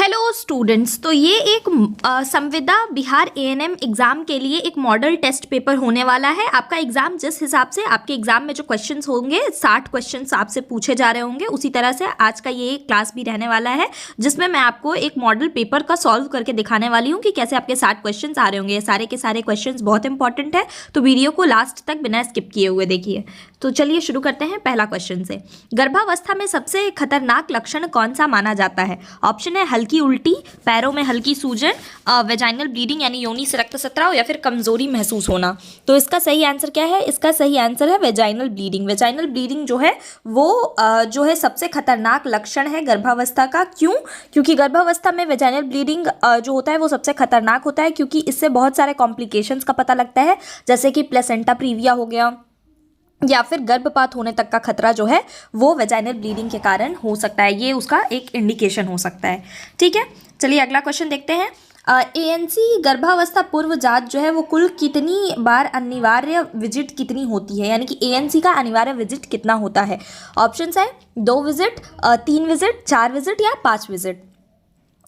Hello students. तो ये एक संविदा बिहार एएनएम एग्ज़ाम के लिए एक मॉडल टेस्ट पेपर होने वाला है। आपका एग्ज़ाम जिस हिसाब से आपके एग्ज़ाम में जो क्वेश्चंस होंगे 60 क्वेश्चंस आपसे पूछे जा रहे होंगे, उसी तरह से आज का ये क्लास भी रहने वाला है, जिसमें मैं आपको एक मॉडल पेपर का सॉल्व करके दिखाने वाली हूँ कि कैसे आपके 60 क्वेश्चन आ रहे होंगे। ये सारे के सारे क्वेश्चन बहुत इंपॉर्टेंट है, तो वीडियो को लास्ट तक बिना स्किप किए हुए देखिए। तो चलिए शुरू करते हैं पहला क्वेश्चन से। गर्भावस्था में सबसे खतरनाक लक्षण कौन सा माना जाता है? ऑप्शन है हल्की उल्टी, पैरों में हल्की सूजन, वेजाइनल ब्लीडिंग यानी योनि से रक्तस्राव, या फिर कमजोरी महसूस होना। तो इसका सही आंसर क्या है? इसका सही आंसर है वेजाइनल ब्लीडिंग। वेजाइनल ब्लीडिंग जो है वो जो है सबसे खतरनाक लक्षण है गर्भावस्था का। क्यों? क्योंकि गर्भावस्था में वेजाइनल ब्लीडिंग जो होता है वो सबसे खतरनाक होता है, क्योंकि इससे बहुत सारे कॉम्प्लिकेशंस का पता लगता है, जैसे कि प्लेसेंटा प्रीविया हो गया, या फिर गर्भपात होने तक का खतरा जो है वो वेजाइनल ब्लीडिंग के कारण हो सकता है। ये उसका एक इंडिकेशन हो सकता है। ठीक है, चलिए अगला क्वेश्चन देखते हैं। एएनसी गर्भावस्था पूर्व जांच जो है वो कुल कितनी बार अनिवार्य विजिट कितनी होती है, यानी कि एएनसी का अनिवार्य विजिट कितना होता है? ऑप्शंस है 2 विजिट, 3 विजिट, 4 विजिट या 5 विजिट।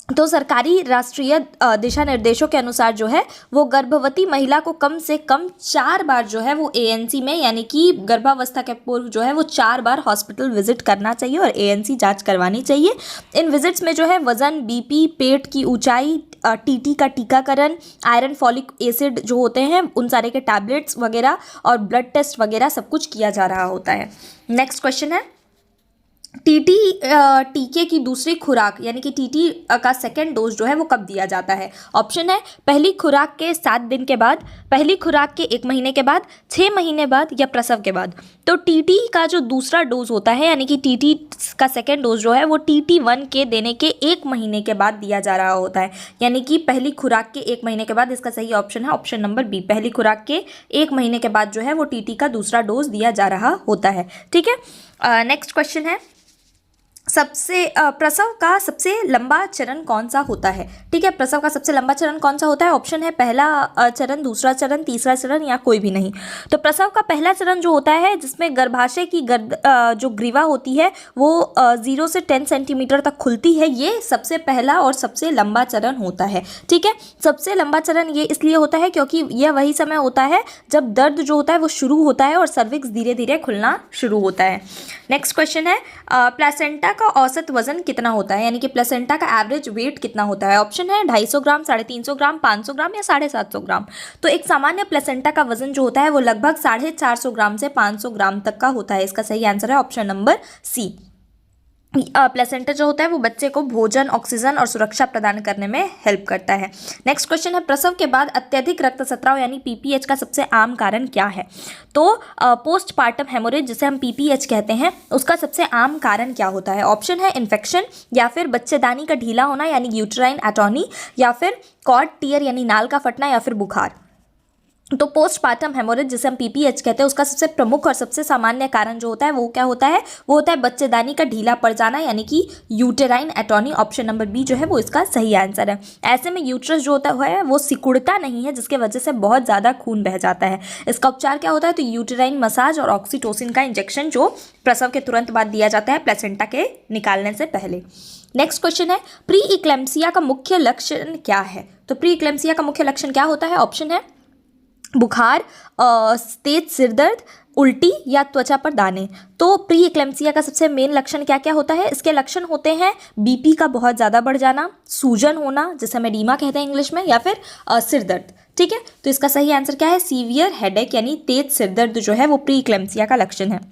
तो सरकारी राष्ट्रीय दिशा निर्देशों के अनुसार जो है वो गर्भवती महिला को कम से कम 4 बार जो है वो एएनसी में, यानी कि गर्भावस्था के पूर्व जो है वो 4 बार हॉस्पिटल विजिट करना चाहिए और एएनसी जांच करवानी चाहिए। इन विजिट्स में जो है वजन, बीपी, पेट की ऊंचाई, टीटी का टीकाकरण, आयरन, फॉलिक एसिड जो होते हैं उन सारे के टैबलेट्स वगैरह और ब्लड टेस्ट वगैरह सब कुछ किया जा रहा होता है। नेक्स्ट क्वेश्चन है टीके की दूसरी खुराक यानी कि टीटी का सेकेंड डोज जो है वो कब दिया जाता है? ऑप्शन है पहली खुराक के 7 दिन के बाद, पहली खुराक के 1 महीने के बाद, 6 महीने बाद या प्रसव के बाद। तो टीटी का जो दूसरा डोज होता है यानी कि टीटी का सेकेंड डोज जो है वो TT1 के देने के 1 महीने के बाद दिया जा रहा होता है, यानी कि पहली खुराक के 1 महीने के बाद। इसका सही ऑप्शन है ऑप्शन नंबर बी, पहली खुराक के 1 महीने के बाद जो है वो टीटी का दूसरा डोज दिया जा रहा होता है। ठीक है, नेक्स्ट क्वेश्चन है प्रसव का सबसे लंबा चरण कौन सा होता है? ठीक है, प्रसव का सबसे लंबा चरण कौन सा होता है? ऑप्शन है पहला चरण, दूसरा चरण, तीसरा चरण या कोई भी नहीं। तो प्रसव का पहला चरण जो होता है जिसमें गर्भाशय की जो ग्रीवा होती है वो 0 से 10 सेंटीमीटर तक खुलती है, ये सबसे पहला और सबसे लंबा चरण होता है। ठीक है, सबसे लंबा चरण ये इसलिए होता है क्योंकि यह वही समय होता है जब दर्द जो होता है वो शुरू होता है और सर्विक्स धीरे धीरे खुलना शुरू होता है। नेक्स्ट क्वेश्चन है प्लेसेंटा का औसत वजन कितना होता है, यानी कि प्लेसेंटा का एवरेज वेट कितना होता है? ऑप्शन है 250 ग्राम, 350 ग्राम, 500 ग्राम या 750 ग्राम। तो एक सामान्य प्लेसेंटा का वजन जो होता है वो लगभग 450 ग्राम से 500 ग्राम तक का होता है। इसका सही आंसर है ऑप्शन नंबर सी। प्लेसेंटा जो होता है वो बच्चे को भोजन, ऑक्सीजन और सुरक्षा प्रदान करने में हेल्प करता है। नेक्स्ट क्वेश्चन है प्रसव के बाद अत्यधिक रक्तस्राव यानी पीपीएच का सबसे आम कारण क्या है? तो पोस्टपार्टम हेमोरेज जिसे हम पीपीएच कहते हैं उसका सबसे आम कारण क्या होता है? ऑप्शन है इन्फेक्शन, या फिर बच्चेदानी का ढीला होना यानी यूट्राइन एटोनी, या फिर कॉर्ड टियर यानी नाल का फटना, या फिर बुखार। तो पोस्टपार्टम हेमोरेज जिसे हम पीपीएच कहते हैं उसका सबसे प्रमुख और सबसे सामान्य कारण जो होता है वो क्या होता है? वो होता है बच्चेदानी का ढीला पड़ जाना यानी कि uterine atony. Option number B जो है वो इसका सही आंसर है। ऐसे में यूट्रस जो होता है वो सिकुड़ता नहीं है, जिसके वजह से बहुत ज़्यादा खून बह जाता है। इसका उपचार क्या होता है? तो यूटेराइन मसाज और ऑक्सीटोसिन का इंजेक्शन जो प्रसव के तुरंत बाद दिया जाता है प्लेसेंटा के निकालने से पहले। नेक्स्ट क्वेश्चन है प्री इक्लेम्सिया का मुख्य लक्षण क्या है? तो प्री इक्लेम्सिया का मुख्य लक्षण क्या होता है? ऑप्शन है बुखार, तेज सिरदर्द, उल्टी या त्वचा पर दाने। तो प्री इक्लेम्सिया का सबसे मेन लक्षण क्या क्या होता है? इसके लक्षण होते हैं बीपी का बहुत ज़्यादा बढ़ जाना, सूजन होना जिसे हम एडीमा कहते हैं इंग्लिश में, या फिर सिरदर्द। ठीक है, तो इसका सही आंसर क्या है? सीवियर हेडेक यानी तेज सिरदर्द जो है वो प्री इक्लेम्सिया का लक्षण है।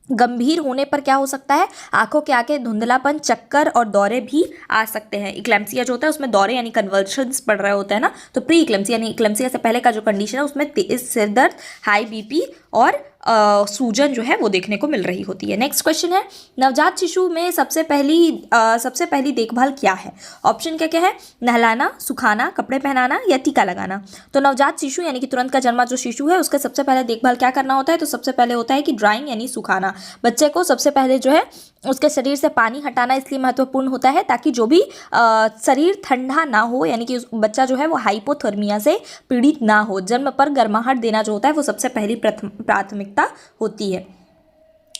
गंभीर होने पर क्या हो सकता है? आंखों के आगे धुंधलापन, चक्कर और दौरे भी आ सकते हैं। इक्लेम्सिया जो होता है उसमें दौरे यानी कन्वर्शंस पड़ रहे होते हैं ना, तो प्री इक्लेम्सिया यानी इक्लेम्सिया से पहले का जो कंडीशन है उसमें तेज सिर दर्द, हाई बीपी और सूजन जो है वो देखने को मिल रही होती है। नेक्स्ट क्वेश्चन है नवजात शिशु में सबसे पहली देखभाल क्या है? ऑप्शन क्या क्या है? नहलाना, सुखाना, कपड़े पहनाना या टीका लगाना। तो नवजात शिशु यानी कि तुरंत का जन्मा जो शिशु है उसका सबसे पहले देखभाल क्या करना होता है? तो सबसे पहले होता है कि ड्राइंग यानी सुखाना। बच्चे को सबसे पहले जो है उसके शरीर से पानी हटाना इसलिए महत्वपूर्ण होता है ताकि जो भी शरीर ठंडा ना हो, यानी कि बच्चा जो है वो हाइपोथर्मिया से पीड़ित ना हो। जन्म पर गर्माहट देना जो होता है वो सबसे पहली प्राथमिकता होती है।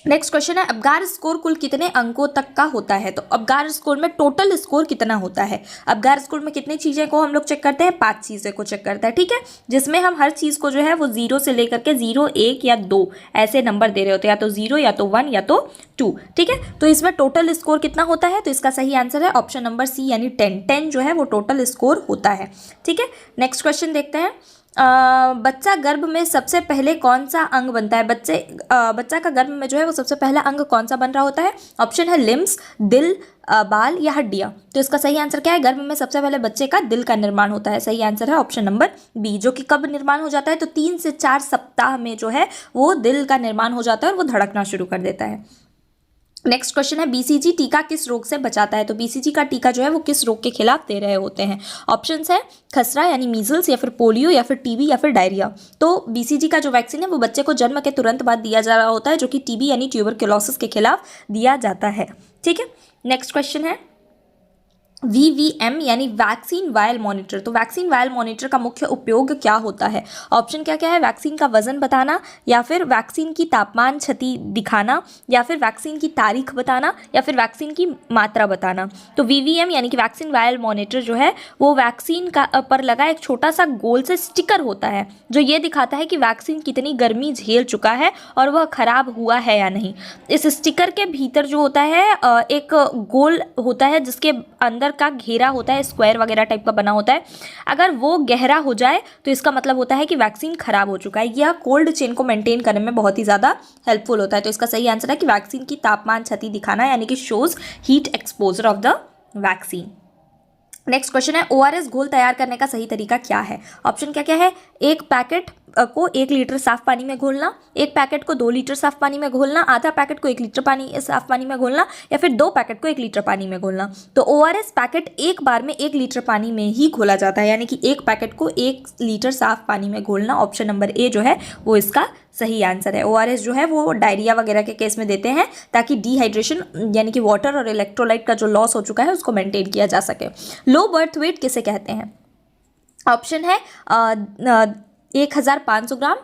नेक्स्ट क्वेश्चन है अबगार स्कोर कुल कितने अंकों तक का होता है। तो अबगार स्कोर में टोटल स्कोर कितना होता है। अबगार स्कोर में कितनी चीज़ें को हम लोग चेक करते हैं, 5 चीज़ें को चेक करते हैं, ठीक है, जिसमें हम हर चीज़ को जो है वो 0 से लेकर के 0, 1 या 2 ऐसे नंबर दे रहे होते हैं, या तो 0 या तो 1 या तो 2, ठीक है। तो इसमें टोटल स्कोर कितना होता है, तो इसका सही आंसर है ऑप्शन नंबर सी यानी 10 जो है वो टोटल स्कोर होता है, ठीक है। नेक्स्ट क्वेश्चन देखते हैं। बच्चा गर्भ में सबसे पहले कौन सा अंग बनता है। बच्चा का गर्भ में जो है वो सबसे पहला अंग कौन सा बन रहा होता है। ऑप्शन है लिम्स, दिल, बाल या हड्डियां। तो इसका सही आंसर क्या है, गर्भ में सबसे पहले बच्चे का दिल का निर्माण होता है। सही आंसर है ऑप्शन नंबर बी, जो कि कब निर्माण हो जाता है, तो 3 से 4 सप्ताह में जो है वो दिल का निर्माण हो जाता है और वो धड़कना शुरू कर देता है। नेक्स्ट क्वेश्चन है बीसीजी टीका किस रोग से बचाता है। तो बीसीजी का टीका जो है वो किस रोग के खिलाफ दे रहे होते हैं। ऑप्शंस है खसरा यानी मीजल्स, या फिर पोलियो, या फिर टीबी, या फिर डायरिया। तो बीसीजी का जो वैक्सीन है वो बच्चे को जन्म के तुरंत बाद दिया जा रहा होता है, जो कि टीबी यानी ट्यूबरक्लोसिस के खिलाफ दिया जाता है, ठीक है। नेक्स्ट क्वेश्चन है VVM यानी वैक्सीन वायल मॉनिटर। तो वैक्सीन वायल मॉनिटर का मुख्य उपयोग क्या होता है। ऑप्शन क्या क्या है, वैक्सीन का वजन बताना, या फिर वैक्सीन की तापमान क्षति दिखाना, या फिर वैक्सीन की तारीख बताना, या फिर वैक्सीन की मात्रा बताना। तो VVM यानी कि वैक्सीन वायल मॉनिटर जो है वो वैक्सीन का पर लगा एक छोटा सा गोल से स्टिकर होता है, जो ये दिखाता है कि वैक्सीन कितनी गर्मी झेल चुका है और वह खराब हुआ है या नहीं। इस स्टिकर के भीतर जो होता है एक गोल होता है जिसके अंदर का घेरा होता है, स्क्वायर वगैरह टाइप का बना होता है। अगर वो गहरा हो जाए तो इसका मतलब होता है कि वैक्सीन खराब हो चुका है। यह कोल्ड चेन को मेंटेन करने में बहुत ही ज़्यादा हेल्पफुल होता है। तो इसका सही आंसर है कि वैक्सीन की तापमान क्षति दिखाना, यानी कि shows heat exposure of the vaccine. Next question है ORS घोल तैयार करने का सही तरीका क्या है। ऑप्शन क्या क्या है, एक पैकेट को 1 लीटर साफ पानी में घोलना, एक पैकेट को 2 लीटर साफ पानी में घोलना, आधा पैकेट को 1 लीटर साफ पानी में घोलना, या फिर 2 पैकेट को 1 लीटर पानी में घोलना। तो ORS पैकेट एक बार में 1 लीटर पानी में ही घोला जाता है, यानी कि एक पैकेट को 1 लीटर साफ पानी में घोलना। ऑप्शन नंबर ए जो है वो इसका सही आंसर है। ORS जो है वो डायरिया वगैरह के केस में देते हैं ताकि डिहाइड्रेशन यानी कि वाटर और इलेक्ट्रोलाइट का जो लॉस हो चुका है उसको मेंटेन किया जा सके। लो बर्थ वेट किसे कहते हैं। ऑप्शन है 1500 ग्राम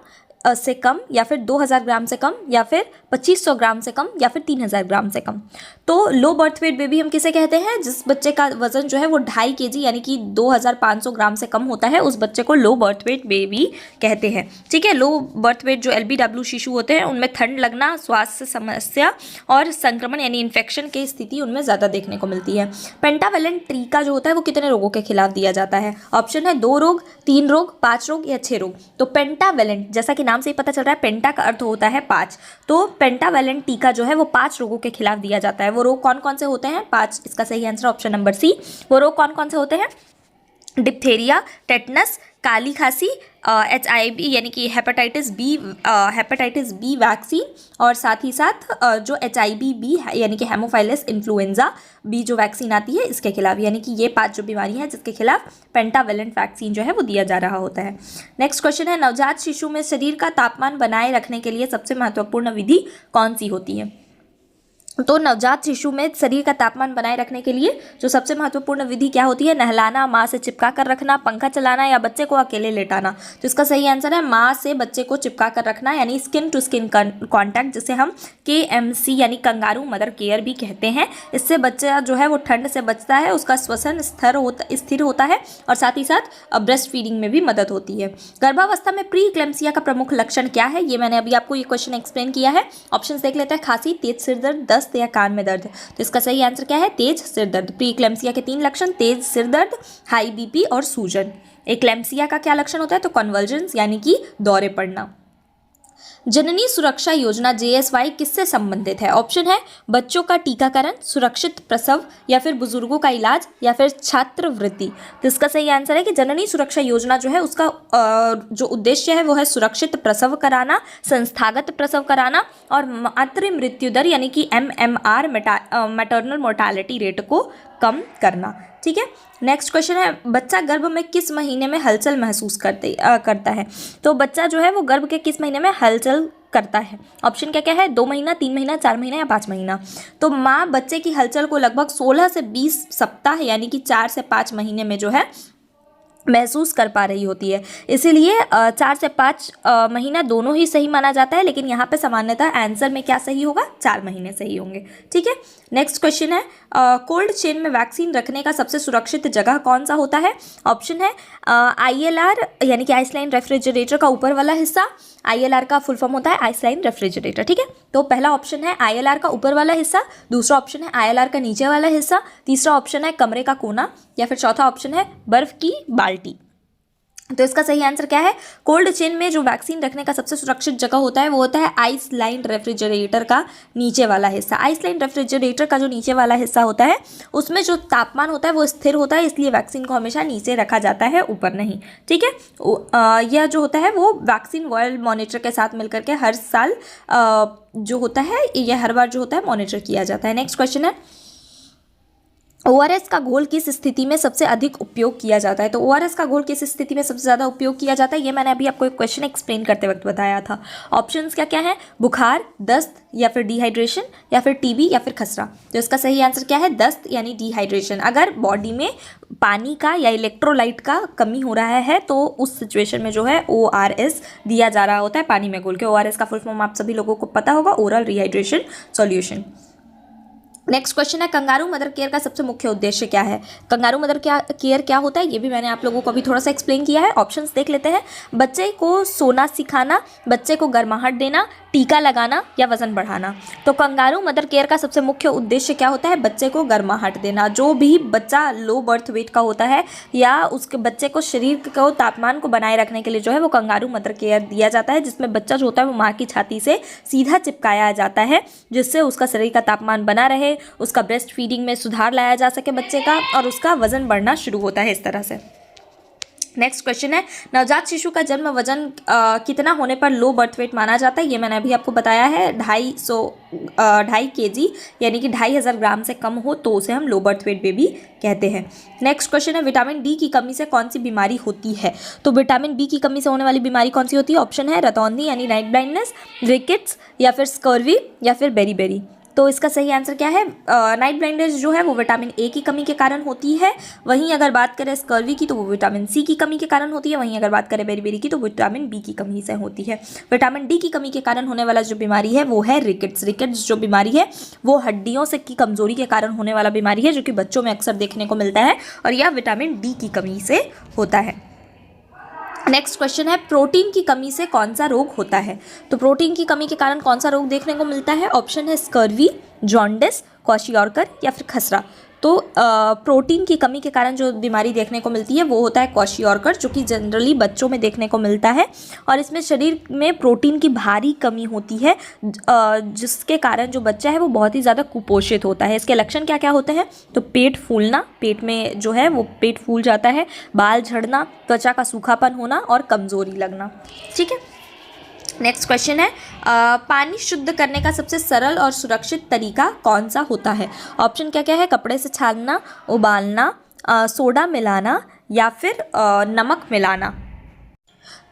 से कम, या फिर 2000 ग्राम से कम, या फिर 2500 ग्राम से कम, या फिर 3000 ग्राम से कम। तो लो बर्थ वेट बेबी हम किसे कहते हैं, जिस बच्चे का वजन जो है वो 2.5 kg यानी कि 2500 ग्राम से कम होता है, उस बच्चे को लो बर्थ वेट बेबी कहते हैं, ठीक है। लो बर्थ वेट जो LBW शिशु होते हैं उनमें ठंड लगना, स्वास्थ्य समस्या और संक्रमण यानी इन्फेक्शन की स्थिति उनमें ज़्यादा देखने को मिलती है। पेंटावेलेंट टीका जो होता है वो कितने रोगों के खिलाफ दिया जाता है। ऑप्शन है 2 रोग, 3 रोग, 5 रोग या 6 रोग। तो पेंटावेलेंट जैसा कि नाम से ही पता चल रहा है, पेंटा का अर्थ होता है 5, तो पेंटावेलेंट टीका जो है वो 5 रोगों के खिलाफ दिया जाता है। वो रोग कौन कौन से होते हैं, 5। इसका सही आंसर ऑप्शन नंबर सी। वो रोग कौन कौन से होते हैं, डिप्थेरिया, टेटनस, काली खांसी, HIV यानी कि हेपेटाइटिस बी वैक्सीन, और साथ ही साथ जो HIV-B यानी कि हेमोफाइलस इन्फ्लुएंजा बी जो वैक्सीन आती है इसके खिलाफ, यानी कि ये 5 जो बीमारी हैं जिसके खिलाफ पेंटावेलेंट वैक्सीन जो है वो दिया जा रहा होता है। नेक्स्ट क्वेश्चन है नवजात शिशु में शरीर का तापमान बनाए रखने के लिए सबसे महत्वपूर्ण विधि कौन सी होती है। तो नवजात शिशु में शरीर का तापमान बनाए रखने के लिए जो सबसे महत्वपूर्ण विधि क्या होती है, नहलाना, माँ से चिपका कर रखना, पंखा चलाना, या बच्चे को अकेले लेटाना। तो इसका सही आंसर है माँ से बच्चे को चिपका कर रखना, यानी स्किन टू स्किन कॉन्टैक्ट, जिसे हम KMC यानी कंगारू मदर केयर भी कहते हैं। इससे बच्चा जो है वो ठंड से बचता है, उसका श्वसन स्थिर होता है, और साथ ही साथ ब्रेस्ट फीडिंग में भी मदद होती है। गर्भावस्था में प्री इक्लेम्सिया का प्रमुख लक्षण क्या है, ये मैंने अभी आपको ये क्वेश्चन एक्सप्लेन किया है। ऑप्शन देख लेते हैं, खांसी, तेज सिर दर्द, दस्त या कान में दर्द। तो इसका सही आंसर क्या है, तेज सिर दर्द। प्री इक्लेम्सिया के 3 लक्षण, तेज सिर दर्द, हाई BP और सूजन। इक्लेम्सिया का क्या लक्षण होता है, तो कन्वर्जेंस यानी कि दौरे पड़ना। जननी सुरक्षा योजना JSY किससे संबंधित है। ऑप्शन है बच्चों का टीकाकरण, सुरक्षित प्रसव, या फिर बुजुर्गों का इलाज, या फिर छात्रवृत्ति। तो इसका सही आंसर है कि जननी सुरक्षा योजना जो है उसका जो उद्देश्य है वो है सुरक्षित प्रसव कराना, संस्थागत प्रसव कराना, और मातृ मृत्यु दर यानी कि MMR मैटरनल मोर्टालिटी रेट को कम करना, ठीक है। नेक्स्ट क्वेश्चन है बच्चा गर्भ में किस महीने में हलचल महसूस करता है। तो बच्चा जो है वो गर्भ के किस महीने में हलचल करता है। ऑप्शन क्या क्या है, 2 महीना, 3 महीना, 4 महीना या 5 महीना। तो माँ बच्चे की हलचल को लगभग 16 से 20 सप्ताह यानी कि 4 से 5 महीने में जो है महसूस कर पा रही होती है। इसीलिए 4 से 5 महीना दोनों ही सही माना जाता है, लेकिन यहाँ पे सामान्यतः आंसर में क्या सही होगा, 4 महीने सही होंगे। ठीक है, नेक्स्ट क्वेश्चन है कोल्ड चेन में वैक्सीन रखने का सबसे सुरक्षित जगह कौन सा होता है? ऑप्शन है ILR यानी कि आइसलाइन रेफ्रिजरेटर का ऊपर वाला हिस्सा। ILR का फुल फॉर्म होता है आइसलाइन रेफ्रिजरेटर। ठीक है, तो पहला ऑप्शन है ILR का ऊपर वाला हिस्सा, दूसरा ऑप्शन है ILR का नीचे वाला हिस्सा, तीसरा ऑप्शन है कमरे का कोना, या फिर चौथा ऑप्शन है बर्फ की बाल्टी। तो इसका सही आंसर क्या है? कोल्ड चेन में जो वैक्सीन रखने का सबसे सुरक्षित जगह होता है वो होता है आइस लाइन रेफ्रिजरेटर का नीचे वाला हिस्सा। आइस लाइन रेफ्रिजरेटर का जो नीचे वाला हिस्सा होता है उसमें जो तापमान होता है वो स्थिर होता है, इसलिए वैक्सीन को हमेशा नीचे रखा जाता है, ऊपर नहीं। ठीक है, यह जो होता है वो वैक्सीन वर्ल्ड मॉनिटर के साथ मिलकर के हर साल जो होता है, यह हर बार जो होता है मॉनिटर किया जाता है। नेक्स्ट क्वेश्चन है ORS का घोल किस स्थिति में सबसे अधिक उपयोग किया जाता है? तो ORS का घोल किस स्थिति में सबसे ज़्यादा उपयोग किया जाता है, ये मैंने अभी आपको एक क्वेश्चन एक्सप्लेन करते वक्त बताया था। ऑप्शंस क्या क्या है? बुखार, दस्त, या फिर डिहाइड्रेशन, या फिर TB, या फिर खसरा। तो इसका सही आंसर क्या है? दस्त यानी डिहाइड्रेशन। अगर बॉडी में पानी का या इलेक्ट्रोलाइट का कमी हो रहा है तो उस सिचुएशन में जो है ORS दिया जा रहा होता है पानी में घोल के। ORS का फुल फॉर्म आप सभी लोगों को पता होगा, oral rehydration solution. Next question है कंगारू मदर केयर का सबसे मुख्य उद्देश्य क्या है? कंगारू मदर केयर क्या होता है ये भी मैंने आप लोगों को अभी थोड़ा सा एक्सप्लेन किया है। ऑप्शंस देख लेते हैं। बच्चे को सोना सिखाना, बच्चे को गर्माहट देना, टीका लगाना, या वजन बढ़ाना। तो कंगारू मदर केयर का सबसे मुख्य उद्देश्य क्या होता है? बच्चे को गर्माहट देना। जो भी बच्चा लो बर्थ वेट का होता है या उसके बच्चे को शरीर को तापमान को बनाए रखने के लिए जो है वो कंगारू मदर केयर दिया जाता है, जिसमें बच्चा जो होता है वो माँ की छाती से सीधा चिपकाया जाता है, जिससे उसका शरीर का तापमान बना रहे, उसका ब्रेस्ट फीडिंग में सुधार लाया जा सके बच्चे का, और उसका वजन बढ़ना शुरू होता है इस तरह से। नेक्स्ट क्वेश्चन है नवजात शिशु का जन्म वजन कितना होने पर लो बर्थ वेट माना जाता है? ये मैंने अभी आपको बताया है, 2.5 kg यानी कि 2500 ग्राम से कम हो तो उसे हम लो बर्थ वेट बेबी कहते हैं। नेक्स्ट क्वेश्चन है विटामिन D की कमी से कौन सी बीमारी होती है? तो विटामिन D की कमी से होने वाली बीमारी कौन सी होती है? ऑप्शन है रतौंधी यानी नाइट ब्लाइंडनेस, रिकेट्स, या फिर स्कर्वी, या फिर बेरी। तो इसका सही आंसर क्या है? नाइट ब्लाइंडनेस जो है वो विटामिन A की कमी के कारण होती है। वहीं अगर बात करें स्कर्वी की तो वो विटामिन C की कमी के कारण होती है। वहीं अगर बात करें बेरी की तो विटामिन B की कमी से होती है। विटामिन D की कमी के कारण होने वाला जो बीमारी है वो है रिकेट्स। रिकेट्स जो बीमारी है वो हड्डियों से की कमजोरी के कारण होने वाला बीमारी है, जो कि बच्चों में अक्सर देखने को मिलता है, और यह विटामिन D की कमी से होता है। नेक्स्ट क्वेश्चन है प्रोटीन की कमी से कौन सा रोग होता है? तो प्रोटीन की कमी के कारण कौन सा रोग देखने को मिलता है? ऑप्शन है स्कर्वी, जॉन्डिस, क्वाशियोर्कर, या फिर खसरा। तो प्रोटीन की कमी के कारण जो बीमारी देखने को मिलती है वो होता है क्वाशियोर्कर, जो कि जनरली बच्चों में देखने को मिलता है, और इसमें शरीर में प्रोटीन की भारी कमी होती है, जिसके कारण जो बच्चा है वो बहुत ही ज़्यादा कुपोषित होता है। इसके लक्षण क्या क्या होते हैं? तो पेट फूलना, पेट में जो है वो पेट फूल जाता है, बाल झड़ना, त्वचा का सूखापन होना और कमज़ोरी लगना। ठीक है, नेक्स्ट क्वेश्चन है पानी शुद्ध करने का सबसे सरल और सुरक्षित तरीका कौन सा होता है? ऑप्शन क्या क्या है? कपड़े से छानना, उबालना, सोडा मिलाना, या फिर नमक मिलाना।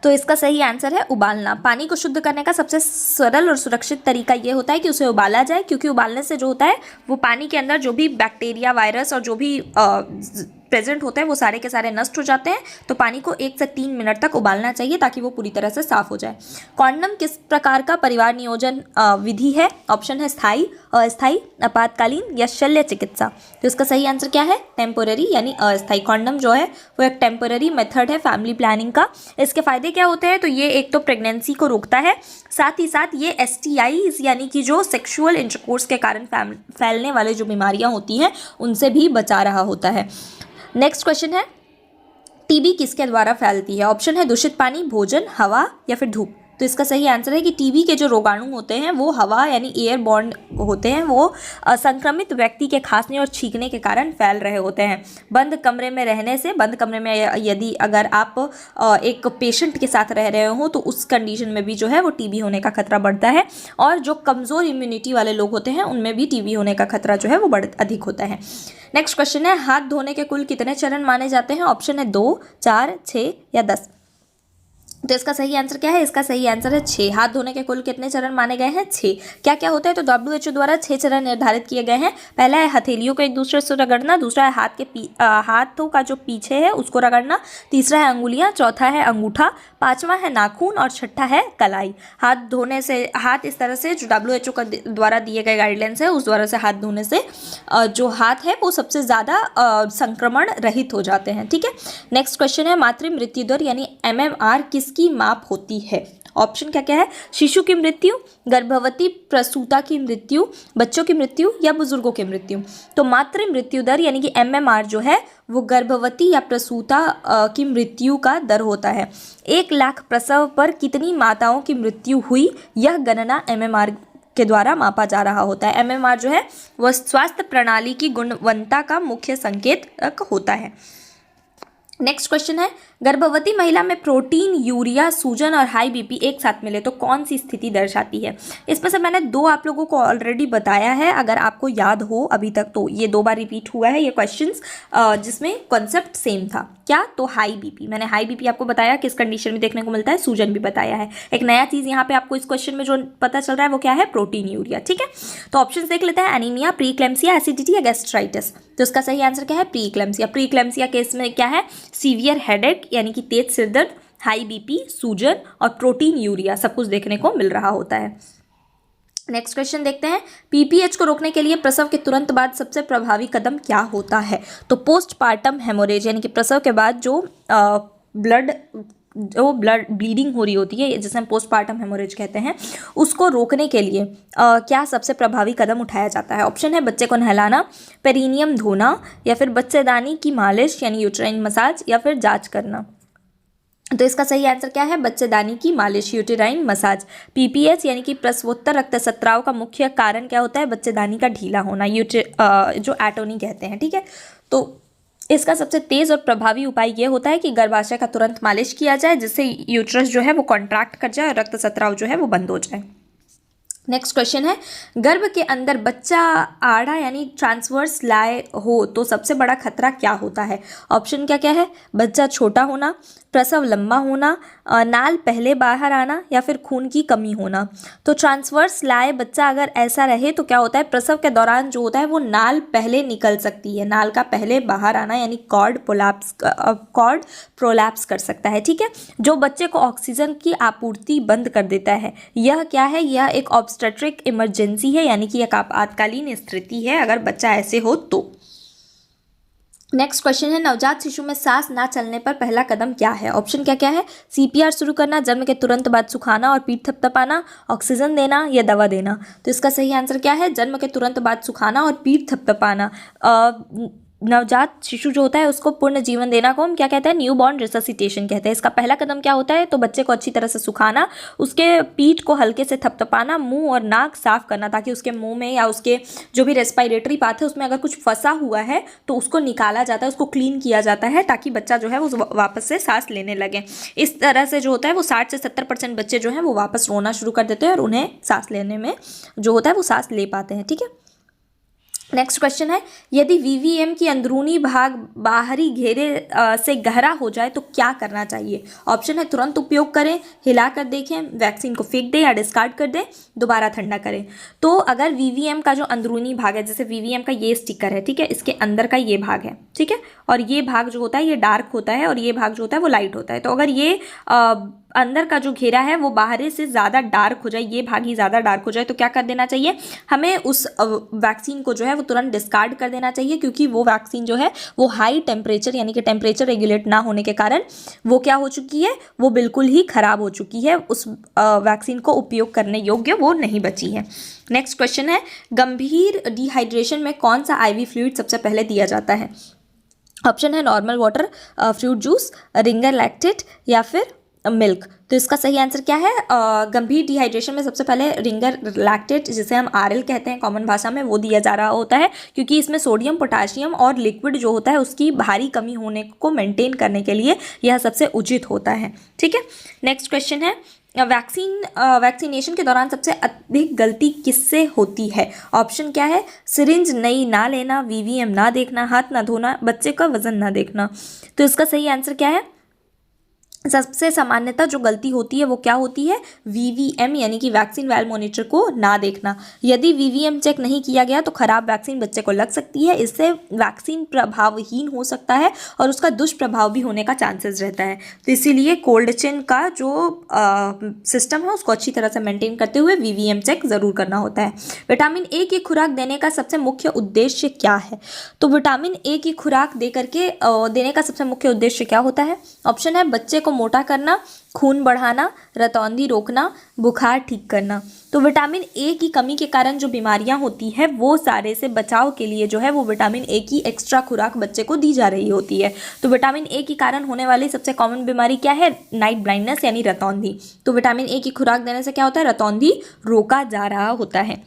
तो इसका सही आंसर है उबालना। पानी को शुद्ध करने का सबसे सरल और सुरक्षित तरीका ये होता है कि उसे उबाला जाए, क्योंकि उबालने से जो होता है वो पानी के अंदर जो भी बैक्टीरिया, वायरस और जो भी प्रेजेंट होते हैं वो सारे के सारे नष्ट हो जाते हैं। तो पानी को 1 से 3 मिनट तक उबालना चाहिए ताकि वो पूरी तरह से साफ हो जाए। कॉन्डम किस प्रकार का परिवार नियोजन विधि है? ऑप्शन है स्थायी, अस्थायी, आपातकालीन, या शल्य चिकित्सा। तो इसका सही आंसर क्या है? टेम्पोररी यानी अस्थायी। कॉन्डम जो है वो एक टेम्पोररी मेथड है फैमिली प्लानिंग का। इसके फायदे क्या होते हैं? तो ये एक तो प्रेगनेंसी को रोकता है, साथ ही साथ ये STIs यानी कि जो सेक्सुअल इंटरकोर्स के कारण फैलने वाले जो बीमारियां होती हैं उनसे भी बचा रहा होता है। नेक्स्ट क्वेश्चन है TB किसके द्वारा फैलती है? ऑप्शन है दूषित पानी, भोजन, हवा, या फिर धूप। तो इसका सही आंसर है कि TB के जो रोगाणु होते हैं वो हवा यानी एयर बॉर्न होते हैं, वो संक्रमित व्यक्ति के खांसने और छींकने के कारण फैल रहे होते हैं। बंद कमरे में रहने से, बंद कमरे में यदि अगर आप एक पेशेंट के साथ रह रहे हो तो उस कंडीशन में भी जो है वो TB होने का खतरा बढ़ता है, और जो कमज़ोर इम्यूनिटी वाले लोग होते हैं उनमें भी TB होने का खतरा जो है वो अधिक होता है। नेक्स्ट क्वेश्चन है हाथ धोने के कुल कितने चरण माने जाते हैं? ऑप्शन है 2, 4, 6, या 10। तो इसका सही आंसर क्या है? इसका सही आंसर है 6। हाथ धोने के कुल कितने चरण माने गए हैं? 6। क्या क्या होता है? तो WHO द्वारा 6 चरण निर्धारित किए गए हैं। पहला है हथेलियों को एक दूसरे से रगड़ना, दूसरा है हाथों का जो पीछे है उसको रगड़ना, तीसरा है अंगुलियां, चौथा है अंगूठा, पांचवा है नाखून और छठा है कलाई। हाथ धोने से, हाथ इस तरह से जो WHO का द्वारा दिए गए गाइडलाइंस है उस द्वारा से हाथ धोने से जो हाथ है वो सबसे ज़्यादा संक्रमण रहित हो जाते हैं। ठीक है, नेक्स्ट क्वेश्चन है मातृ मृत्यु दर यानी MMR किसकी माप होती है? ऑप्शन क्या क्या है? शिशु की मृत्यु, गर्भवती प्रसूता की मृत्यु, बच्चों की मृत्यु या बुजुर्गों की मृत्यु। तो मातृ मृत्यु दर यानी कि MMR जो है वो गर्भवती या प्रसूता की मृत्यु का दर होता है। 1 लाख प्रसव पर कितनी माताओं की मृत्यु हुई, यह गणना MMR के द्वारा मापा जा रहा होता है। MMR जो है वह स्वास्थ्य प्रणाली की गुणवत्ता का मुख्य संकेतक होता है। नेक्स्ट क्वेश्चन है गर्भवती महिला में प्रोटीन, यूरिया, सूजन और हाई बीपी एक साथ मिले तो कौन सी स्थिति दर्शाती है? इसमें से मैंने 2 आप लोगों को ऑलरेडी बताया है, अगर आपको याद हो अभी तक तो ये 2 बार रिपीट हुआ है ये क्वेश्चंस, जिसमें कॉन्सेप्ट सेम था। क्या? तो हाई बीपी। मैंने हाई बीपी आपको बताया किस कंडीशन में देखने को मिलता है, सूजन भी बताया है। एक नया चीज़ यहाँ पे आपको इस क्वेश्चन में जो पता चल रहा है वो क्या है? Protein, urea. ठीक है, तो ऑप्शन देख लेते हैं, एनीमिया, प्रीक्लेम्सिया, एसिडिटी या गैस्ट्राइटिस। तो इसका सही आंसर क्या है? प्रीक्लेम्सिया। प्रीक्लेम्सिया केस में क्या है? सीवियर हेडेक यानी कि तेज सिरदर्द, हाई बीपी, सूजन और प्रोटीन, यूरिया सब कुछ देखने को मिल रहा होता है। नेक्स्ट क्वेश्चन देखते हैं, PPH को रोकने के लिए प्रसव के तुरंत बाद सबसे प्रभावी कदम क्या होता है? तो पोस्टपार्टम हेमोरेज यानी कि प्रसव के बाद जो ब्लड ब्लीडिंग हो रही होती है जिसे हम पोस्टपार्टम हेमोरेज कहते हैं, उसको रोकने के लिए क्या सबसे प्रभावी कदम उठाया जाता है? ऑप्शन है बच्चे को नहलाना, पेरिनियम धोना या फिर बच्चेदानी की मालिश यानी यूट्राइन मसाज या फिर जांच करना। तो इसका सही आंसर क्या है? बच्चेदानी की मालिश, यूटेराइन मसाज। PPH यानी कि प्रसवोत्तर रक्तस्राव का मुख्य कारण क्या होता है? बच्चेदानी का ढीला होना, जो एटोनी कहते हैं। ठीक है, तो इसका सबसे तेज़ और प्रभावी उपाय ये होता है कि गर्भाशय का तुरंत मालिश किया जाए जिससे यूट्रस जो है वो कॉन्ट्रैक्ट कर जाए और रक्तस्राव जो है वो बंद हो जाए। नेक्स्ट क्वेश्चन है गर्भ के अंदर बच्चा आड़ा यानी ट्रांसवर्स लाए हो तो सबसे बड़ा खतरा क्या होता है? ऑप्शन क्या क्या है? बच्चा छोटा होना, प्रसव लंबा होना, नाल पहले बाहर आना या फिर खून की कमी होना। तो ट्रांसवर्स लाए बच्चा अगर ऐसा रहे तो क्या होता है? प्रसव के दौरान जो होता है वो नाल पहले निकल सकती है, नाल का पहले बाहर आना यानी कॉर्ड प्रोलैप्स कर सकता है। ठीक है, जो बच्चे को ऑक्सीजन की आपूर्ति बंद कर देता है। यह क्या है? यह एक ऑब्स्टेट्रिक इमरजेंसी है यानी कि एक आपातकालीन स्थिति है अगर बच्चा ऐसे हो तो। नेक्स्ट क्वेश्चन है नवजात शिशु में सांस ना चलने पर पहला कदम क्या है? ऑप्शन क्या क्या है? CPR शुरू करना, जन्म के तुरंत बाद सुखाना और पीठ थपथपाना, ऑक्सीजन देना या दवा देना। तो इसका सही आंसर क्या है? जन्म के तुरंत बाद सुखाना और पीठ थपथपाना। नवजात शिशु जो होता है उसको पूर्ण जीवन देना को हम क्या कहते हैं? न्यूबॉर्न रिससिटेशन कहते हैं। इसका पहला कदम क्या होता है? तो बच्चे को अच्छी तरह से सुखाना, उसके पीठ को हल्के से थपथपाना, मुंह और नाक साफ करना ताकि उसके मुंह में या उसके जो भी रेस्पिरेटरी पाथ है उसमें अगर कुछ फंसा हुआ है तो उसको निकाला जाता है, उसको क्लीन किया जाता है ताकि बच्चा जो है वो वापस से सांस लेने लगे। इस तरह से जो होता है वो 60 से 70% बच्चे जो हैं वो वापस रोना शुरू कर देते हैं और उन्हें सांस लेने में जो होता है वो सांस ले पाते हैं। ठीक है, नेक्स्ट क्वेश्चन है यदि VVM की अंदरूनी भाग बाहरी घेरे से गहरा हो जाए तो क्या करना चाहिए? ऑप्शन है तुरंत उपयोग करें, हिला कर देखें, वैक्सीन को फेंक दें या डिस्कार्ड कर दें, दोबारा ठंडा करें। तो अगर VVM का जो अंदरूनी भाग है, जैसे VVM का ये स्टिकर है, ठीक है, इसके अंदर का ये भाग है, ठीक है, और ये भाग जो होता है ये डार्क होता है और ये भाग जो होता है वो लाइट होता है। तो अगर ये अंदर का जो घेरा है वो बाहर से ज़्यादा डार्क हो जाए, ये भाग ही ज़्यादा डार्क हो जाए तो क्या कर देना चाहिए? हमें उस वैक्सीन को जो है वो तुरंत डिस्कार्ड कर देना चाहिए, क्योंकि वो वैक्सीन जो है वो हाई टेम्परेचर यानी कि टेम्परेचर रेगुलेट ना होने के कारण वो क्या हो चुकी है? वो बिल्कुल ही ख़राब हो चुकी है, उस वैक्सीन को उपयोग करने योग्य वो नहीं बची है। नेक्स्ट क्वेश्चन है गंभीर डिहाइड्रेशन में कौन सा IV फ्लूइड सबसे पहले दिया जाता है? ऑप्शन है normal water, fruit juice, Ringer lactate या फिर मिल्क। तो इसका सही आंसर क्या है? गंभीर डिहाइड्रेशन में सबसे पहले रिंगर लैक्टेट, जिसे हम RL कहते हैं कॉमन भाषा में, वो दिया जा रहा होता है, क्योंकि इसमें सोडियम, पोटाशियम और लिक्विड जो होता है उसकी भारी कमी होने को मेंटेन करने के लिए यह सबसे उचित होता है। ठीक है, नेक्स्ट क्वेश्चन है वैक्सीनेशन के दौरान सबसे अधिक गलती किससे होती है? ऑप्शन क्या है? सिरिंज नई ना लेना, VVM ना देखना, हाथ ना धोना, बच्चे का वजन ना देखना। तो इसका सही आंसर क्या है? सबसे सामान्यतः जो गलती होती है वो क्या होती है, वीवीएम यानी कि वैक्सीन वेल मॉनिटर को ना देखना। यदि वीवीएम चेक नहीं किया गया तो खराब वैक्सीन बच्चे को लग सकती है, इससे वैक्सीन प्रभावहीन हो सकता है और उसका दुष्प्रभाव भी होने का चांसेस रहता है। तो इसीलिए कोल्ड चेन का जो सिस्टम है उसको अच्छी तरह से मेंटेन करते हुए वीवीएम चेक ज़रूर करना होता है। विटामिन ए की खुराक देने का सबसे मुख्य उद्देश्य क्या है? तो विटामिन ए की खुराक देने का सबसे मुख्य उद्देश्य क्या होता है? ऑप्शन है बच्चे को मोटा करना, खून बढ़ाना, रतौंधी रोकना, बुखार ठीक करना। तो विटामिन ए की कमी के कारण जो बीमारियां होती है वो सारे से बचाव के लिए जो है वो विटामिन ए की एक्स्ट्रा खुराक बच्चे को दी जा रही होती है। तो विटामिन ए के कारण होने वाली सबसे कॉमन बीमारी क्या है? नाइट ब्लाइंडनेस यानी रतौंधी। तो विटामिन ए की खुराक देने से क्या होता है? रतौंधी रोका जा रहा होता है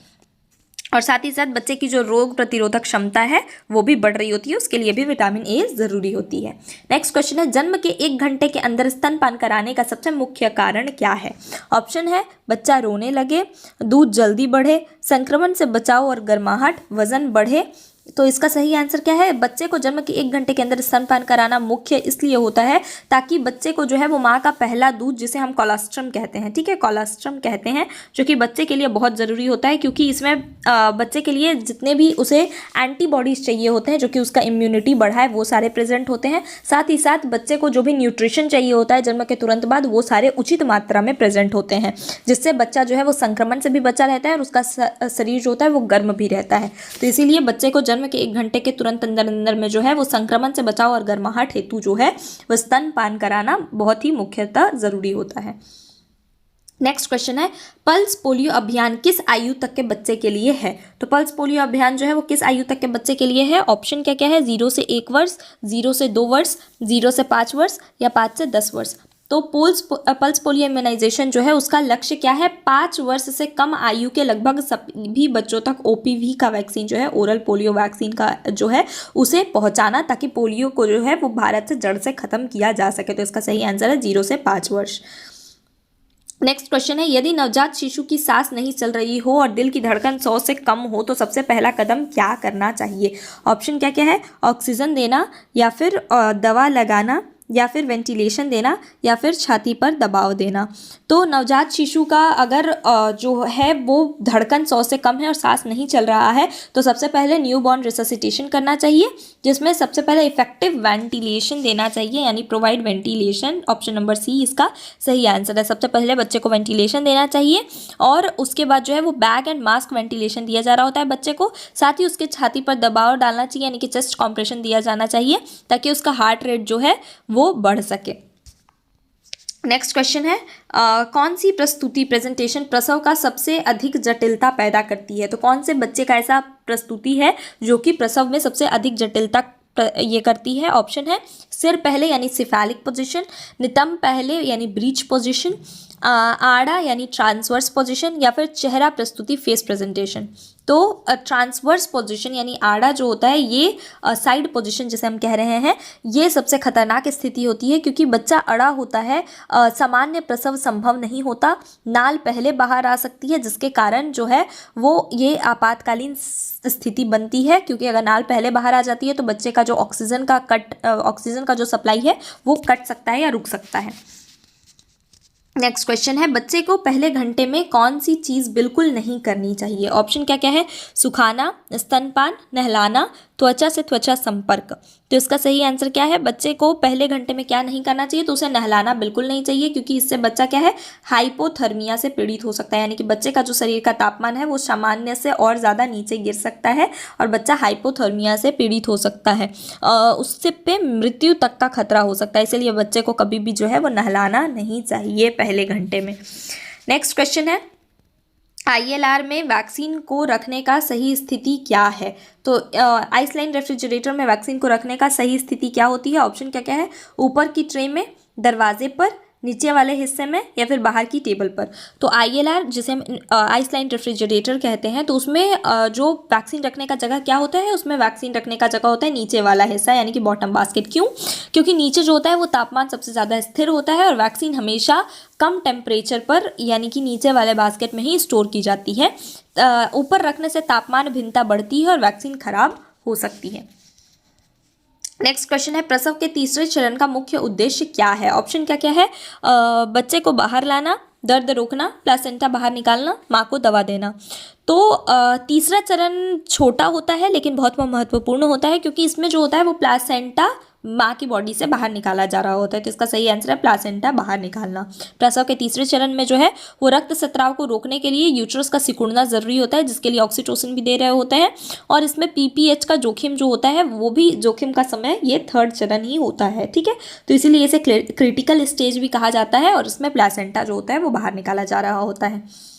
और साथ ही साथ बच्चे की जो रोग प्रतिरोधक क्षमता है वो भी बढ़ रही होती है, उसके लिए भी विटामिन ए ज़रूरी होती है। नेक्स्ट क्वेश्चन है, जन्म के 1 घंटे के अंदर स्तनपान कराने का सबसे मुख्य कारण क्या है? ऑप्शन है बच्चा रोने लगे, दूध जल्दी बढ़े, संक्रमण से बचाव और गर्माहट, वजन बढ़े। तो इसका सही आंसर क्या है? बच्चे को जन्म के 1 घंटे के अंदर स्तनपान कराना मुख्य इसलिए होता है ताकि बच्चे को जो है वो माँ का पहला दूध, जिसे हम कोलोस्ट्रम कहते हैं, ठीक है, कोलोस्ट्रम कहते हैं, जो कि बच्चे के लिए बहुत ज़रूरी होता है क्योंकि इसमें बच्चे के लिए जितने भी उसे एंटीबॉडीज़ चाहिए होते हैं जो कि उसका इम्यूनिटी बढ़ाए वो सारे प्रेजेंट होते हैं। साथ ही साथ बच्चे को जो भी न्यूट्रिशन चाहिए होता है जन्म के तुरंत बाद वो सारे उचित मात्रा में प्रेजेंट होते हैं, जिससे बच्चा जो है वो संक्रमण से भी बचा रहता है और उसका शरीर जो होता है वो गर्म भी रहता है। तो इसीलिए बच्चे को जन्म के 1 घंटे के तुरंत अंदर में जो है वो संक्रमण से बचाव और गर्माहट हेतु जो है वो स्तनपान कराना बहुत ही मुख्यतः जरूरी होता है। नेक्स्ट क्वेश्चन है, पल्स पोलियो अभियान किस आयु तक के बच्चे के लिए है? तो पल्स पोलियो अभियान जो है वो किस आयु तक के बच्चे के लिए है? ऑप्शन क्या क्या है? 0 से 1 वर्ष, 0 से 2 वर्ष, 0 से 5 वर्ष या 5 से 10 वर्ष। तो पल्स पोलियो इम्यूनाइजेशन जो है उसका लक्ष्य क्या है? 5 वर्ष से कम आयु के लगभग सभी बच्चों तक ओपीवी का वैक्सीन जो है, ओरल पोलियो वैक्सीन का जो है उसे पहुंचाना, ताकि पोलियो को जो है वो भारत से जड़ से खत्म किया जा सके। तो इसका सही आंसर है 0 से 5 वर्ष। नेक्स्ट क्वेश्चन है, यदि नवजात शिशु की सांस नहीं चल रही हो और दिल की धड़कन 100 से कम हो तो सबसे पहला कदम क्या करना चाहिए? ऑप्शन क्या क्या है? ऑक्सीजन देना या फिर दवा लगाना या फिर वेंटिलेशन देना या फिर छाती पर दबाव देना। तो नवजात शिशु का अगर जो है वो धड़कन 100 से कम है और सांस नहीं चल रहा है तो सबसे पहले न्यूबॉर्न रिससिटेशन करना चाहिए, जिसमें सबसे पहले इफेक्टिव वेंटिलेशन देना चाहिए यानी provide ventilation. Option number C इसका सही आंसर है। सबसे पहले बच्चे को वेंटिलेशन देना चाहिए और उसके बाद जो है वो बैग एंड मास्क वेंटिलेशन दिया जा रहा होता है बच्चे को। साथ ही उसके छाती पर दबाव डालना चाहिए यानी कि चेस्ट कॉम्प्रेशन दिया जाना चाहिए ताकि उसका हार्ट रेट जो है वो बढ़ सके। नेक्स्ट क्वेश्चन है, कौन सी प्रस्तुति प्रेजेंटेशन प्रसव का सबसे अधिक जटिलता पैदा करती है? तो कौन से बच्चे का ऐसा प्रस्तुति है जो कि प्रसव में सबसे अधिक जटिलता ये करती है? ऑप्शन है सिर पहले यानी सिफेलिक पोजीशन, नितंब पहले यानी ब्रीच पोजीशन, आड़ा यानी ट्रांसवर्स पोजीशन या फिर चेहरा प्रस्तुति फेस प्रेजेंटेशन। तो ट्रांसवर्स पोजीशन यानी आड़ा जो होता है ये साइड पोजीशन जिसे हम कह रहे हैं, ये सबसे खतरनाक स्थिति होती है क्योंकि बच्चा अड़ा होता है, सामान्य प्रसव संभव नहीं होता, नाल पहले बाहर आ सकती है जिसके कारण जो है वो ये आपातकालीन स्थिति बनती है, क्योंकि अगर नाल पहले बाहर आ जाती है तो बच्चे का जो ऑक्सीजन का जो सप्लाई है वो कट सकता है या रुक सकता है। नेक्स्ट क्वेश्चन है, बच्चे को पहले घंटे में कौन सी चीज़ बिल्कुल नहीं करनी चाहिए? ऑप्शन क्या क्या है? सुखाना, स्तनपान, नहलाना, त्वचा से त्वचा संपर्क। तो इसका सही आंसर क्या है? बच्चे को पहले घंटे में क्या नहीं करना चाहिए? तो उसे नहलाना बिल्कुल नहीं चाहिए क्योंकि इससे बच्चा क्या है, हाइपोथर्मिया से पीड़ित हो सकता है, यानी कि बच्चे का जो शरीर का तापमान है वो सामान्य से और ज़्यादा नीचे गिर सकता है और बच्चा हाइपोथर्मिया से पीड़ित हो सकता है, उससे पे मृत्यु तक का खतरा हो सकता है। इसलिए बच्चे को कभी भी जो है वो नहलाना नहीं चाहिए पहले घंटे में। नेक्स्ट क्वेश्चन है, ILR में वैक्सीन को रखने का सही स्थिति क्या है? तो आइसलाइन रेफ्रिजरेटर में वैक्सीन को रखने का सही स्थिति क्या होती है? ऑप्शन क्या क्या है? ऊपर की ट्रे में, दरवाजे पर, नीचे वाले हिस्से में या फिर बाहर की टेबल पर। तो ILR जिसे हम आइसलाइन रेफ्रिजरेटर कहते हैं, तो उसमें जो वैक्सीन रखने का जगह क्या होता है? उसमें वैक्सीन रखने का जगह होता है नीचे वाला हिस्सा यानी कि बॉटम बास्केट। क्यों? क्योंकि नीचे जो होता है वो तापमान सबसे ज़्यादा स्थिर होता है और वैक्सीन हमेशा कम टेम्परेचर पर यानी कि नीचे वाले बास्केट में ही स्टोर की जाती है। ऊपर रखने से तापमान भिन्नता बढ़ती है और वैक्सीन खराब हो सकती है। नेक्स्ट क्वेश्चन है प्रसव के तीसरे चरण का मुख्य उद्देश्य क्या है। ऑप्शन क्या क्या है, बच्चे को बाहर लाना, दर्द रोकना, प्लासेंटा बाहर निकालना, माँ को दवा देना। तो तीसरा चरण छोटा होता है लेकिन बहुत महत्वपूर्ण होता है, क्योंकि इसमें जो होता है वो प्लासेंटा माँ की बॉडी से बाहर निकाला जा रहा होता है। तो इसका सही आंसर है प्लासेंटा बाहर निकालना। प्रसव के तीसरे चरण में जो है वो रक्त स्राव को रोकने के लिए यूट्रस का सिकुड़ना जरूरी होता है, जिसके लिए ऑक्सीटोसिन भी दे रहे होते हैं। और इसमें पीपीएच का जोखिम जो होता है वो भी जोखिम का समय ये थर्ड चरण ही होता है। ठीक है, तो इसीलिए इसे क्रिटिकल स्टेज भी कहा जाता है, और इसमें प्लासेंटा जो होता है वो बाहर निकाला जा रहा होता है।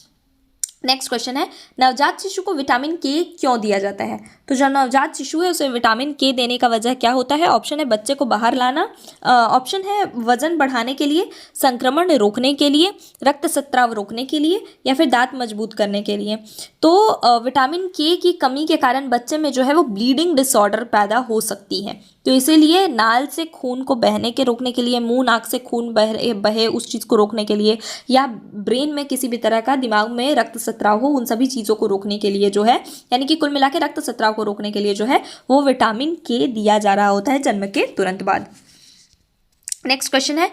नेक्स्ट क्वेश्चन है नवजात शिशु को विटामिन के क्यों दिया जाता है। तो जो नवजात शिशु है उसे विटामिन के देने का वजह क्या होता है। ऑप्शन है बच्चे को बाहर लाना, ऑप्शन है वजन बढ़ाने के लिए, संक्रमण रोकने के लिए, रक्त स्राव रोकने के लिए, या फिर दांत मजबूत करने के लिए। तो विटामिन के की कमी के कारण बच्चे में जो है वो ब्लीडिंग डिसऑर्डर पैदा हो सकती है। तो इसीलिए नाल से खून को बहने के रोकने के लिए, मुंह नाक से खून बहे उस चीज़ को रोकने के लिए, या ब्रेन में किसी भी तरह का दिमाग में रक्त स्राव हो, उन सभी चीज़ों को रोकने के लिए जो है, यानी कि कुल मिला के रक्त स्राव को रोकने के लिए जो है वो विटामिन के दिया जा रहा होता है जन्म के तुरंत बाद। नेक्स्ट क्वेश्चन है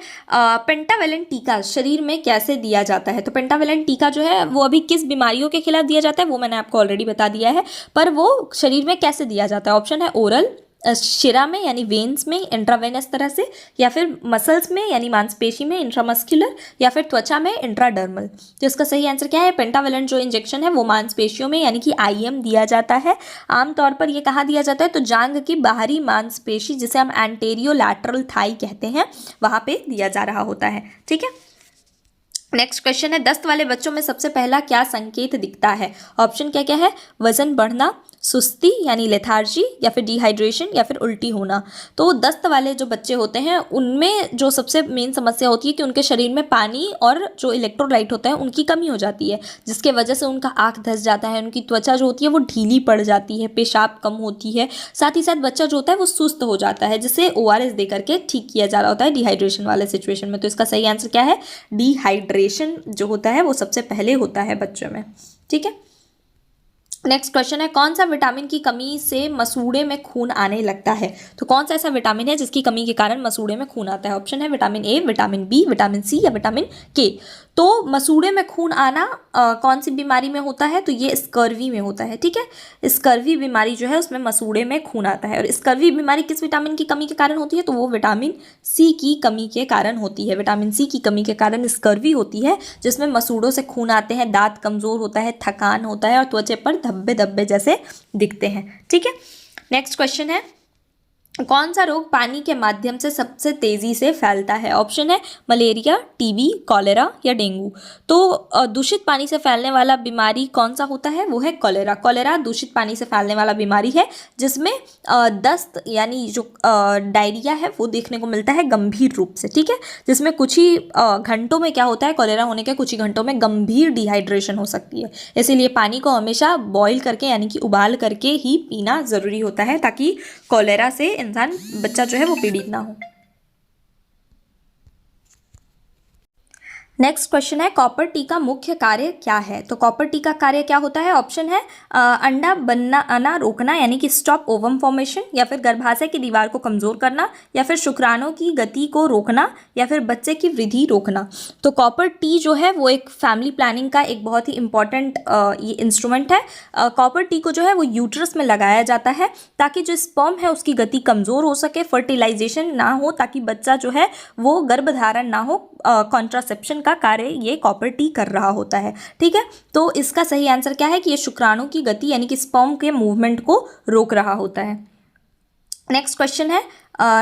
पेंटावेलेंट टीका शरीर में कैसे दिया जाता है। तो पेंटावेलेंट टीका जो है वो अभी किस बीमारियों के खिलाफ दिया जाता है वो मैंने आपको ऑलरेडी बता दिया है, पर वो शरीर में कैसे दिया जाता है। ऑप्शन है ओरल, शिरा में यानी वेन्स में इंट्रावेनस तरह से, या फिर मसल्स में यानी मांसपेशी में इंट्रामस्कुलर, या फिर त्वचा में इंट्राडर्मल। तो इसका सही आंसर क्या है, पेंटावेलेंट जो इंजेक्शन है वो मांसपेशियों में यानी कि आईएम दिया जाता है। आमतौर पर ये कहाँ दिया जाता है, तो जांघ की बाहरी मांसपेशी जिसे हम एंटेरियो लैटरल थाई कहते हैं वहाँ पे दिया जा रहा होता है। ठीक है, नेक्स्ट क्वेश्चन है दस्त वाले बच्चों में सबसे पहला क्या संकेत दिखता है। ऑप्शन क्या क्या है, वजन बढ़ना, सुस्ती यानी लेथार्जी, या फिर डिहाइड्रेशन, या फिर उल्टी होना। तो दस्त वाले जो बच्चे होते हैं उनमें जो सबसे मेन समस्या होती है कि उनके शरीर में पानी और जो इलेक्ट्रोलाइट होता है उनकी कमी हो जाती है, जिसके वजह से उनका आँख धंस जाता है, उनकी त्वचा जो होती है वो ढीली पड़ जाती है, पेशाब कम होती है, साथ ही साथ बच्चा जो होता है वो सुस्त हो जाता है, जिसे ORS दे करके ठीक किया जा रहा होता है डिहाइड्रेशन वाले सिचुएशन में। तो इसका सही आंसर क्या है, डिहाइड्रेशन जो होता है वो सबसे पहले होता है बच्चों में। ठीक है, नेक्स्ट क्वेश्चन है कौन सा विटामिन की कमी से मसूड़े में खून आने लगता है। तो कौन सा ऐसा विटामिन है जिसकी कमी के कारण मसूड़े में खून आता है। ऑप्शन है vitamin A, vitamin B, vitamin C, या विटामिन के। तो मसूड़े में खून आना कौन सी बीमारी में होता है, तो ये स्कर्वी में होता है। ठीक है, स्कर्वी बीमारी जो है उसमें मसूड़े में खून आता है, और स्कर्वी बीमारी किस विटामिन की कमी के कारण होती है, तो वो विटामिन सी की कमी के कारण होती है। विटामिन सी की कमी के कारण स्कर्वी होती है, जिसमें मसूड़ों से खून आते हैं, दांत कमज़ोर होता है, थकान होता है, और त्वचा पर धब्बे धब्बे जैसे दिखते हैं। ठीक है, नेक्स्ट क्वेश्चन है कौन सा रोग पानी के माध्यम से सबसे तेजी से फैलता है। ऑप्शन है मलेरिया, टीबी, कॉलेरा, या डेंगू। तो दूषित पानी से फैलने वाला बीमारी कौन सा होता है, वो है कॉलेरा। कॉलेरा दूषित पानी से फैलने वाला बीमारी है, जिसमें दस्त यानी जो डायरिया है वो देखने को मिलता है गंभीर रूप से। ठीक है, जिसमें कुछ ही घंटों में क्या होता है, कॉलेरा होने के कुछ ही घंटों में गंभीर डिहाइड्रेशन हो सकती है। इसीलिए पानी को हमेशा बॉईल करके यानी कि उबाल करके ही पीना ज़रूरी होता है, ताकि कॉलेरा से इंसान बच्चा जो है वो पीड़ित ना हो। नेक्स्ट क्वेश्चन है कॉपर टी का मुख्य कार्य क्या है। तो कॉपर टी का कार्य क्या होता है। ऑप्शन है अंडा बनना आना रोकना यानी कि स्टॉप ओवम फॉर्मेशन, या फिर गर्भाशय की दीवार को कमज़ोर करना, या फिर शुक्राणुओं की गति को रोकना, या फिर बच्चे की वृद्धि रोकना। तो कॉपर टी जो है वो एक फैमिली प्लानिंग का एक बहुत ही इंपॉर्टेंट ये इंस्ट्रूमेंट है। कॉपर टी को जो है वो यूट्रस में लगाया जाता है, ताकि जो स्पर्म है उसकी गति कमज़ोर हो सके, फर्टिलाइजेशन ना हो, ताकि बच्चा जो है वो गर्भधारण ना हो। कॉन्ट्रासेप्शन का कार्य ये कॉपर टी कर रहा होता है। ठीक है, तो इसका सही आंसर क्या है कि ये शुक्राणु की गति यानी कि स्पर्म के मूवमेंट को रोक रहा होता है। नेक्स्ट क्वेश्चन है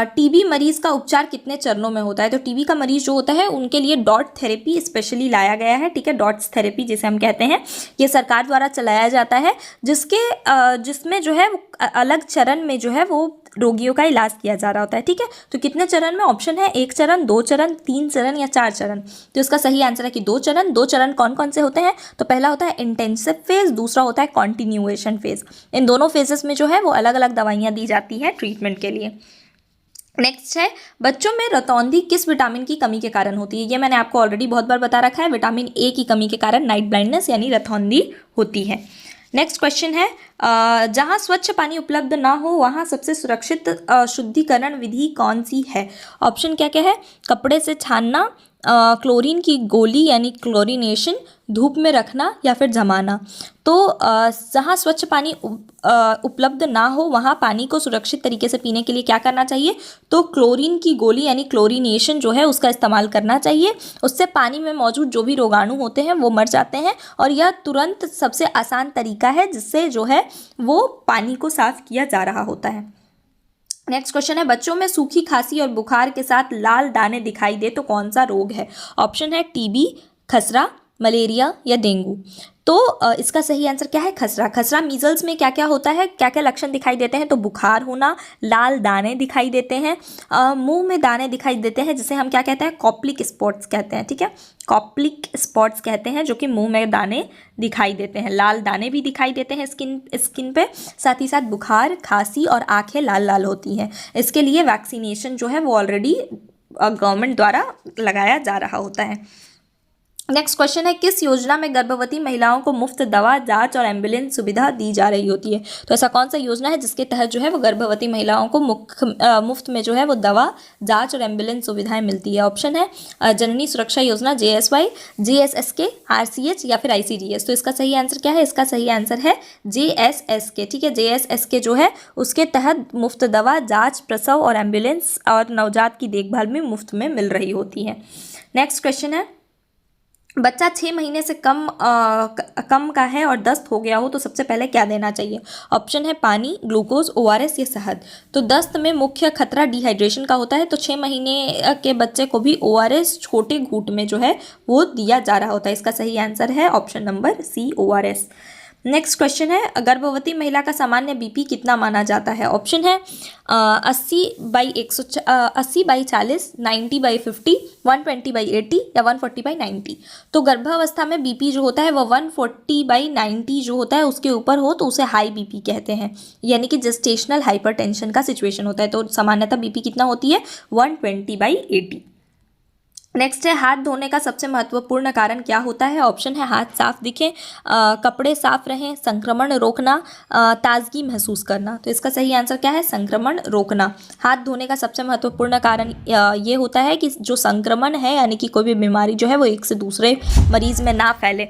टीबी मरीज का उपचार कितने चरणों में होता है। तो टीबी का मरीज जो होता है उनके लिए डॉट थेरेपी स्पेशली लाया गया है। ठीक है, डॉट्स थेरेपी जिसे हम कहते हैं, ये सरकार द्वारा चलाया जाता है, जिसमें जो है वो अलग चरण में जो है वो रोगियों का इलाज किया जा रहा होता है। ठीक है, तो कितने चरण में। ऑप्शन है 1 चरण, 2 चरण, 3 चरण, या 4 चरण। तो इसका सही आंसर है कि 2 चरण। 2 चरण कौन कौन से होते हैं, तो पहला होता है इंटेंसिव फेज, दूसरा होता है कॉन्टिन्यूएशन फेज। इन दोनों फेजेस में जो है वो अलग अलग दवाइयाँ दी जाती है ट्रीटमेंट के लिए। नेक्स्ट है बच्चों में रतौंधी किस विटामिन की कमी के कारण होती है। ये मैंने आपको ऑलरेडी बहुत बार बता रखा है, विटामिन ए की कमी के कारण नाइट ब्लाइंडनेस यानी रतौंधी होती है। नेक्स्ट क्वेश्चन है जहाँ स्वच्छ पानी उपलब्ध ना हो वहाँ सबसे सुरक्षित शुद्धिकरण विधि कौन सी है? ऑप्शन क्या क्या है? कपड़े से छानना, क्लोरीन की गोली यानी क्लोरीनेशन, धूप में रखना या फिर जमाना। तो जहाँ स्वच्छ पानी उपलब्ध ना हो वहाँ पानी को सुरक्षित तरीके से पीने के लिए क्या करना चाहिए? तो क्लोरीन की गोली यानी क्लोरीनेशन जो है उसका इस्तेमाल करना चाहिए। उससे पानी में मौजूद जो भी रोगाणु होते हैं वो मर जाते हैं और यह तुरंत सबसे आसान तरीका है जिससे जो है वो पानी को साफ किया जा रहा होता है। नेक्स्ट क्वेश्चन है, बच्चों में सूखी खांसी और बुखार के साथ लाल दाने दिखाई दे तो कौन सा रोग है? ऑप्शन है टीबी, खसरा, मलेरिया या डेंगू। तो इसका सही आंसर क्या है? खसरा। खसरा मीजल्स में क्या क्या होता है, क्या क्या लक्षण दिखाई देते हैं? तो बुखार होना, लाल दाने दिखाई देते हैं, मुंह में दाने दिखाई देते हैं जिसे हम क्या कहते हैं? कॉप्लिक स्पॉट्स कहते हैं। ठीक है, कॉप्लिक स्पॉट्स कहते हैं जो कि मुंह में दाने दिखाई देते हैं। लाल दाने भी दिखाई देते हैं स्किन पे, साथ ही साथ बुखार, खांसी और आंखें लाल लाल होती हैं। इसके लिए वैक्सीनेशन जो है वो ऑलरेडी गवर्नमेंट द्वारा लगाया जा रहा होता है। नेक्स्ट क्वेश्चन है, किस योजना में गर्भवती महिलाओं को मुफ्त दवा, जांच और एम्बुलेंस सुविधा दी जा रही होती है? तो ऐसा कौन सा योजना है जिसके तहत जो है वो गर्भवती महिलाओं को मुफ्त में जो है वो दवा, जांच और एम्बुलेंस सुविधाएं मिलती है? ऑप्शन है जननी सुरक्षा योजना, JSY, JSSK, RCH या फिर ICDS। तो इसका सही आंसर क्या है? इसका सही आंसर है JSSK। ठीक है, JSSK जो है उसके तहत मुफ्त दवा, जाँच, प्रसव और एम्बुलेंस और नवजात की देखभाल भी मुफ्त में मिल रही होती है। नेक्स्ट क्वेश्चन है, बच्चा 6 महीने से कम का है और दस्त हो गया हो तो सबसे पहले क्या देना चाहिए? ऑप्शन है पानी, ग्लूकोज, ORS या शहद। तो दस्त में मुख्य खतरा डिहाइड्रेशन का होता है, तो 6 महीने के बच्चे को भी ORS छोटे घूंट में जो है वो दिया जा रहा होता है। इसका सही आंसर है option number C, ORS। Next question है, गर्भवती महिला का सामान्य BP कितना माना जाता है? ऑप्शन है 80/40, 90/50, 120/80 या 140/90। तो गर्भावस्था में BP जो होता है वो 140/90 जो होता है उसके ऊपर हो तो उसे हाई BP कहते हैं, यानी कि जेस्टेशनल हाइपरटेंशन का सिचुएशन होता है। तो सामान्यतः BP कितना होती है? 120/80। नेक्स्ट है, हाथ धोने का सबसे महत्वपूर्ण कारण क्या होता है? ऑप्शन है हाथ साफ दिखें, कपड़े साफ रहें, संक्रमण रोकना, ताजगी महसूस करना। तो इसका सही आंसर क्या है? संक्रमण रोकना। हाथ धोने का सबसे महत्वपूर्ण कारण ये होता है कि जो संक्रमण है यानी कि कोई भी बीमारी जो है वो एक से दूसरे मरीज में ना फैले,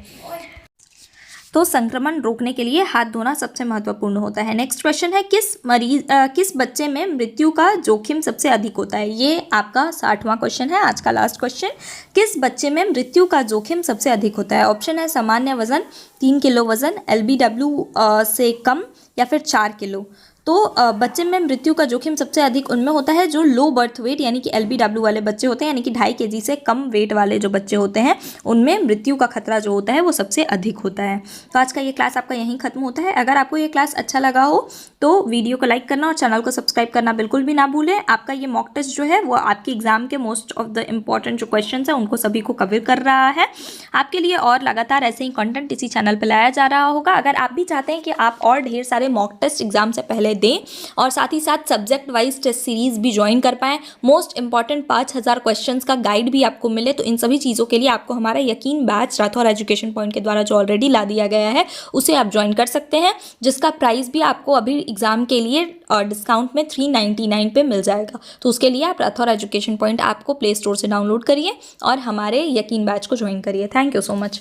तो संक्रमण रोकने के लिए हाथ धोना सबसे महत्वपूर्ण होता है। नेक्स्ट क्वेश्चन है, किस बच्चे में मृत्यु का जोखिम सबसे अधिक होता है? ये आपका 60वां क्वेश्चन है, आज का लास्ट क्वेश्चन। किस बच्चे में मृत्यु का जोखिम सबसे अधिक होता है? ऑप्शन है सामान्य वजन, 3 किलो वजन, LBW से कम या फिर 4 किलो। तो बच्चे में मृत्यु का जोखिम सबसे अधिक उनमें होता है जो लो बर्थ वेट यानी कि LBW वाले बच्चे होते हैं, यानी कि 2.5 kg से कम वेट वाले जो बच्चे होते हैं उनमें मृत्यु का खतरा जो होता है वो सबसे अधिक होता है। तो आज का ये क्लास आपका यहीं खत्म होता है। अगर आपको ये क्लास अच्छा लगा हो तो वीडियो को लाइक करना और चैनल को सब्सक्राइब करना बिल्कुल भी ना भूलें। आपका ये मॉक टेस्ट जो है वो आपके एग्जाम के मोस्ट ऑफ द इम्पॉर्टेंट जो क्वेश्चन है उनको सभी को कवर कर रहा है। आपके लिए और लगातार ऐसे ही कंटेंट इसी चैनल पर लाया जा रहा होगा। अगर आप भी चाहते हैं कि आप और ढेर सारे मॉक टेस्ट एग्जाम से पहले दें और साथ ही साथ सब्जेक्ट वाइज टेस्ट सीरीज भी ज्वाइन कर पाएँ, मोस्ट इंपॉर्टेंट 5000 क्वेश्चंस का गाइड भी आपको मिले, तो इन सभी चीज़ों के लिए आपको हमारा यकीन बैच राठौर एजुकेशन पॉइंट के द्वारा जो ऑलरेडी ला दिया गया है उसे आप ज्वाइन कर सकते हैं, जिसका प्राइस भी आपको अभी एग्जाम के लिए डिस्काउंट में 399 पे मिल जाएगा। तो उसके लिए आप राठौर एजुकेशन पॉइंट ऐप को प्ले स्टोर से डाउनलोड करिए और हमारे यकीन बैच को ज्वाइन करिए। Thank you so much.